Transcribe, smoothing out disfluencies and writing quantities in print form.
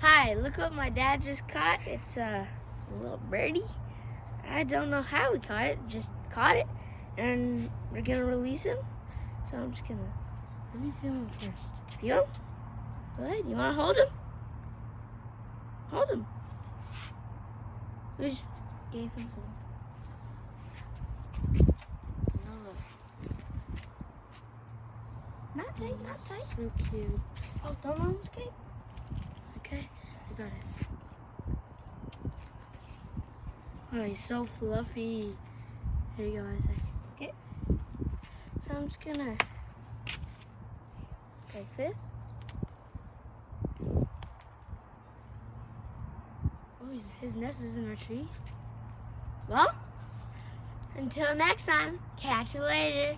Hi, look what my dad just caught. It's a little birdie. I don't know how we caught it, just caught it. And we're gonna release him. So I'm just gonna, Let me feel him first. feel him? Go ahead, you wanna hold him? Hold him. We just gave him some. Not tight, not tight. So cute. Oh, don't let him escape. Okay, I got it. Oh, he's so fluffy. Here you go, Isaac. So I'm just gonna like this. Oh, his nest is in our tree. Well, until next time, catch you later.